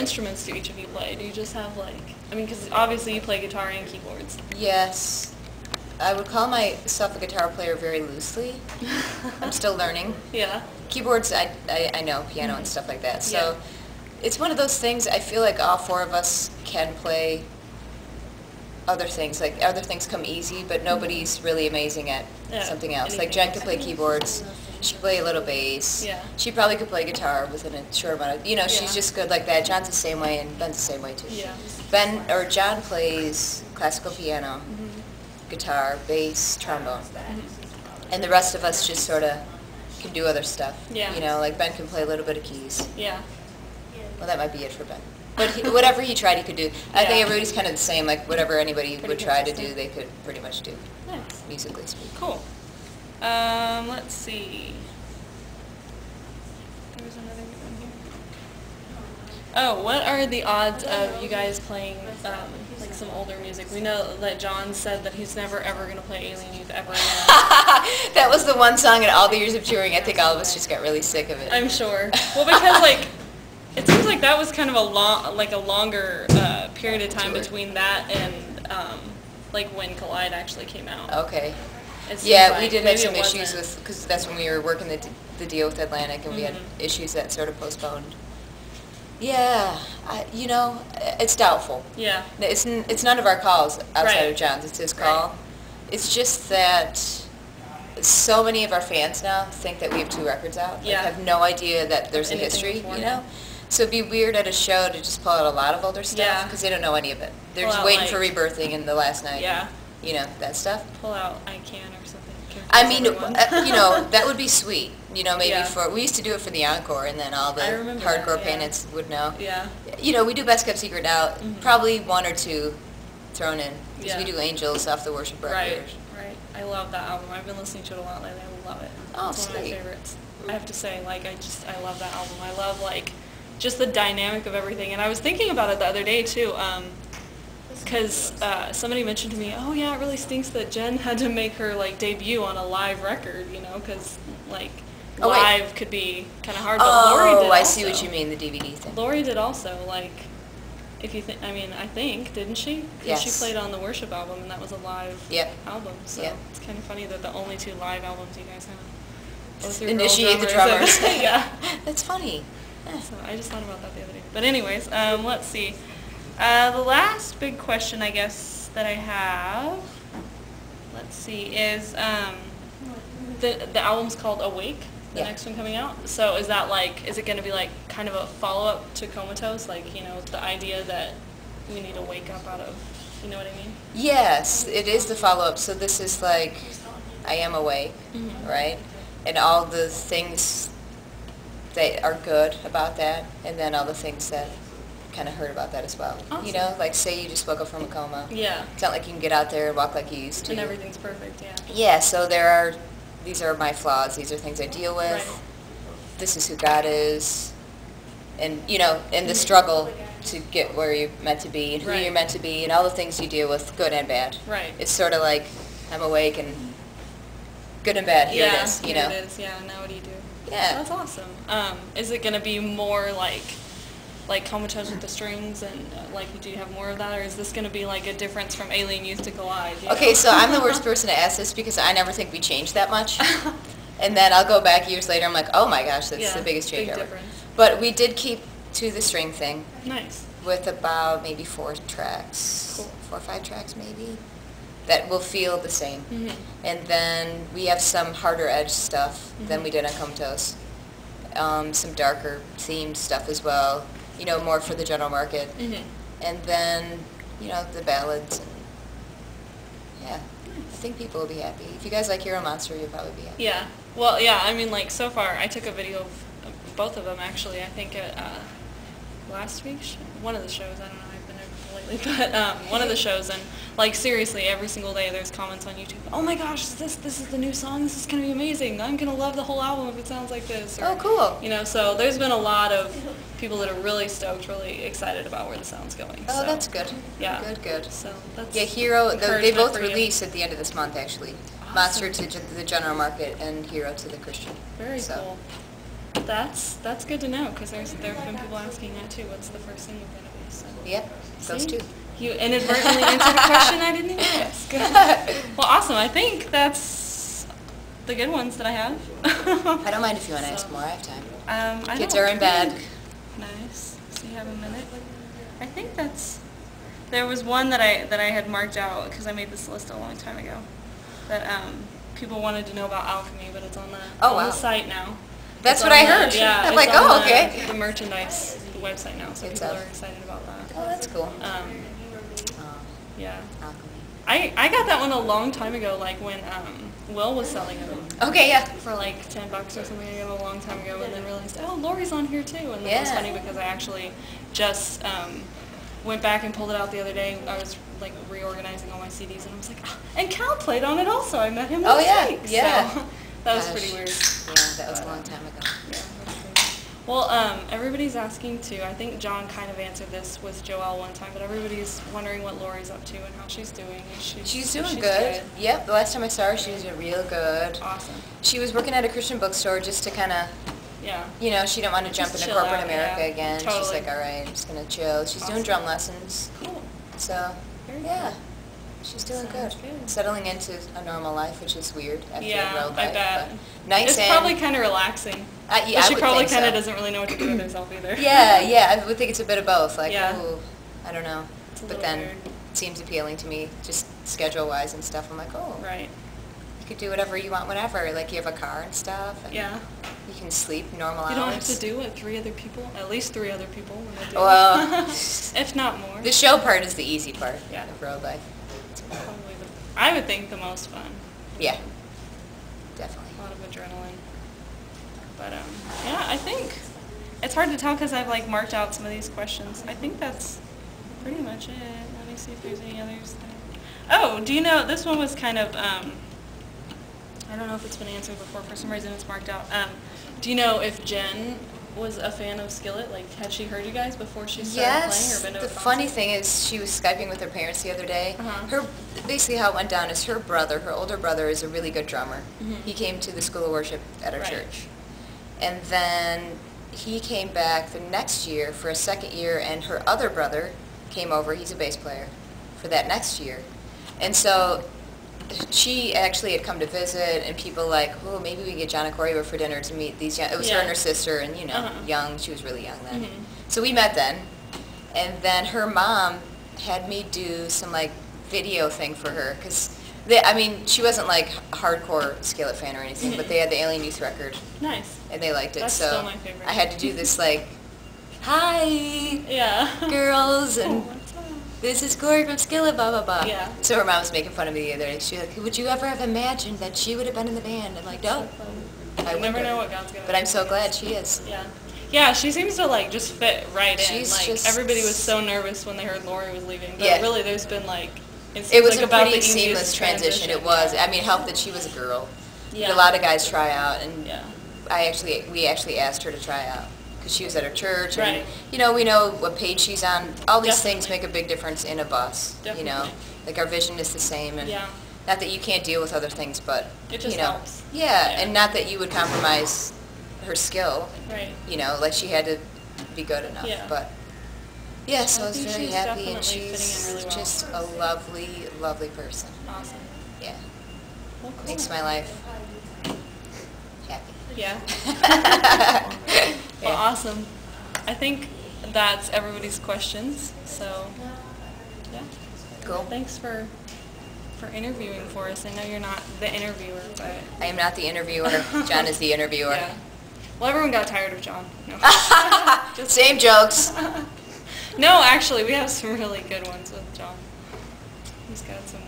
instruments do each of you play? Do you just have like, I mean, because obviously you play guitar and keyboards. Yes. I would call myself a guitar player very loosely. I'm still learning. Yeah. Keyboards, I know, piano and stuff like that. So it's one of those things, I feel like all four of us can play other things. Like, other things come easy, but nobody's really amazing at something else. Like, Jen could play keyboards. She could play a little bass. Yeah. She probably could play guitar within a short amount of, she's just good like that. John's the same way, and Ben's the same way, too. Yeah. John plays classical piano, guitar, bass, trombone. And the rest of us just sort of can do other stuff. Yeah. Like Ben can play a little bit of keys. Yeah. Well, that might be it for Ben. But whatever he tried, he could do. I think everybody's kind of the same. Like, whatever anybody would try to do, they could pretty much do. Nice. Musically speaking. Cool. Let's see. There was another one here. Oh, what are the odds of you guys playing like some older music? We know that John said that he's never ever going to play Alien Youth ever again. That was the one song in all the years of touring. I think all of us just got really sick of it. I'm sure. Well, because like it seems like that was kind of a longer period of time between that and like when Collide actually came out. Okay. Yeah, like we did have some issues with, because that's when we were working the deal with Atlantic, and we had issues that sort of postponed. Yeah, it's doubtful. Yeah. It's none of our calls outside of John's. It's his call. Right. It's just that so many of our fans now think that we have 2 records out. Like, have no idea that there's a history, So it'd be weird at a show to just pull out a lot of older stuff, because they don't know any of it. They're just waiting for Rebirthing and The Last Night. Yeah. That stuff. Pull out I Can or something. I mean, that would be sweet. Maybe we used to do it for the encore, and then all the hardcore Panheads would know. Yeah. We do Best Kept Secret now. Probably 1 or 2 thrown in, because we do Angels off the Worship record. Right. I love that album. I've been listening to it a lot lately. I love it. Oh, it's one of my favorites. I have to say, like, I love that album. I love, like, just the dynamic of everything. And I was thinking about it the other day, too, because somebody mentioned to me, oh, yeah, it really stinks that Jen had to make her, like, debut on a live record, because, like, live could be kind of hard. But Lori did I see what you mean, the DVD thing. Lori did also, like, if you think, I think, didn't she? Yes. She played on the Worship album, and that was a live album. So it's kind of funny that the only 2 live albums you guys have. Both your Initiate the drummers. Yeah. That's funny. Yeah. So I just thought about that the other day. But anyways, let's see. The last big question, I guess, that I have, let's see, is the album's called Awake, the next one coming out. So is that is it going to be like kind of a follow-up to Comatose? Like, the idea that we need to wake up out of, you know what I mean? Yes, it is the follow-up. So this is like, I am awake, right? And all the things that are good about that, and then all the things that kind of hurt about that as well. Awesome. Like say you just woke up from a coma. Yeah. It's not like you can get out there and walk like you used to. And everything's perfect, yeah. Yeah, so these are my flaws. These are things I deal with. Right. This is who God is. And, and the struggle to get where you're meant to be and who you're meant to be and all the things you deal with, good and bad. Right. It's sort of like, I'm awake and good and bad, here it is, Here it is, yeah, now what do you do? Yeah. That's awesome. Is it going to be more like Comatose with the strings and do you have more of that, or is this going to be like a difference from Alien Youth to Collide? Okay, so I'm the worst person to ask this because I never think we changed that much. And then I'll go back years later, I'm like, oh my gosh, that's the biggest change ever. Difference. But we did keep to the string thing. Nice. With about maybe 4 tracks. Cool. 4 or 5 tracks maybe. That will feel the same. And then we have some harder edge stuff than we did on Comatose. Some darker themed stuff as well. More for the general market. And then, the ballads. And, I think people will be happy. If you guys like Hero Monster, you'll probably be happy. Yeah. Well, yeah, I mean, so far, I took a video of both of them, actually. I think at last week's one of the shows. I don't know. I've been there lately, but one of the shows, and seriously, every single day there's comments on YouTube. Oh my gosh, this is the new song. This is gonna be amazing. I'm gonna love the whole album if it sounds like this. Or, oh, cool. So there's been a lot of people that are really stoked, really excited about where the sound's going. Oh, that's good. Yeah. Good. So that's Hero. They both release at the end of this month, actually. Awesome. Monster to the general market and Hero to the Christian. Very cool. That's good to know, because there have been people asking that too. What's the first thing you're going to be? So. Yep, those See? two. You inadvertently answered a question I didn't even ask. Good. Well, awesome. I think that's the good ones that I have. I don't mind if you want to ask more. I have time. Kids are in bed. Nice. So you have a minute. I think there was one that I had marked out because I made this list a long time ago. That people wanted to know about alchemy, but it's on the site now. That's what I heard. Yeah, I'm like, oh, okay. The merchandise, the website now, so people are excited about that. Oh, that's cool. Yeah. Alchemy. I got that one a long time ago, like when Will was selling them. Okay, yeah. For like $10 or something. I got it a long time ago, and then realized, oh, Lori's on here too. And then it was funny because I actually just went back and pulled it out the other day. I was like reorganizing all my CDs, and I was like, oh, and Cal played on it also. I met him last week. Yeah. So that was pretty weird. Yeah, that was a long time ago. Yeah, that's crazy. Well, everybody's asking too. I think John kind of answered this with Joelle one time, but everybody's wondering what Lori's up to and how she's doing. She's doing good. Yep, the last time I saw her, she was doing real good. Awesome. She was working at a Christian bookstore just to kind of, you know, she didn't want to jump into corporate America again. Totally. She's like, all right, I'm just going to chill. She's doing drum lessons. Cool. So, yeah. She's doing good. Settling into a normal life, which is weird after a road life. I bet. Nice. It's probably kind of relaxing. Yeah, but she probably kind of doesn't really know what to do with herself either. Yeah, I would think it's a bit of both. Like, ooh, I don't know. But then weird. It seems appealing to me, just schedule-wise and stuff. I'm like, oh, right. You could do whatever you want whenever. Like, you have a car and stuff. And yeah. You can sleep normal hours. You don't have to do it 3 other people, at least 3 other people when they do well, if not more. The show part is the easy part of road life. Probably I would think the most fun. Yeah, definitely. A lot of adrenaline. But yeah, I think it's hard to tell because I've like marked out some of these questions. I think that's pretty much it. Let me see if there's any others. Oh, do you know, this one was kind of, I don't know if it's been answered before. For some reason it's marked out. Do you know if Jen was a fan of Skillet? Like, had she heard you guys before she started playing or been to a concert? The funny thing is she was Skyping with her parents the other day. Basically how it went down is her older brother is a really good drummer. He came to the School of Worship at our church. And then he came back the next year for a second year, and her other brother came over, he's a bass player, for that next year. And so she actually had come to visit, and people like, oh, maybe we can get John and Korey over for dinner to meet these young, it was her and her sister, and you know, young, she was really young then. So we met then, and then her mom had me do some like video thing for her, because I mean, she wasn't like a hardcore Skillet fan or anything, but they had the Alien Youth record. Nice. And they liked it, That's so still my favorite. I had to do this like, hi, girls, and this is Korey from Skillet, blah, blah, blah. Yeah. So her mom was making fun of me the other day. She was like, would you ever have imagined that she would have been in the band? I'm like, no. I never know what God's going to do. But I'm so glad she is. Yeah. Yeah, she seems to like just fit right in. She's like just, everybody was so nervous when they heard Lori was leaving. But really there's been like it was like a about pretty the seamless transition. It was. I mean, it helped that she was a girl. Yeah. A lot of guys try out, and we actually asked her to try out because she was at her church, and you know, we know what page she's on. All these things make a big difference in a bus. You know, like our vision is the same, and not that you can't deal with other things, but it just you know, helps. And not that you would compromise her skill. You know, like she had to be good enough, but. Yeah, so I was very happy, and she's really well. just a lovely, lovely person. Awesome. Yeah. Well, cool. Makes my life happy. Yeah. Well, awesome. I think that's everybody's questions. So, yeah. Cool. Thanks for interviewing for us. I know you're not the interviewer, but I am not the interviewer. John is the interviewer. Yeah. Well, everyone got tired of John. No. Same jokes. No, actually, we have some really good ones with John. He's got some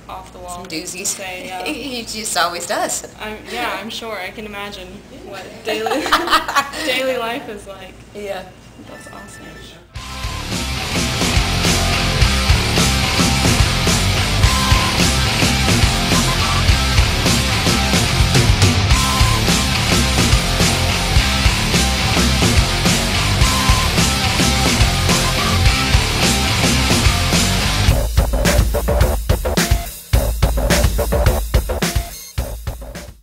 off-the-wall some doozies. To say, he just always does. I'm sure. I can imagine what daily life is like. Yeah. That's awesome.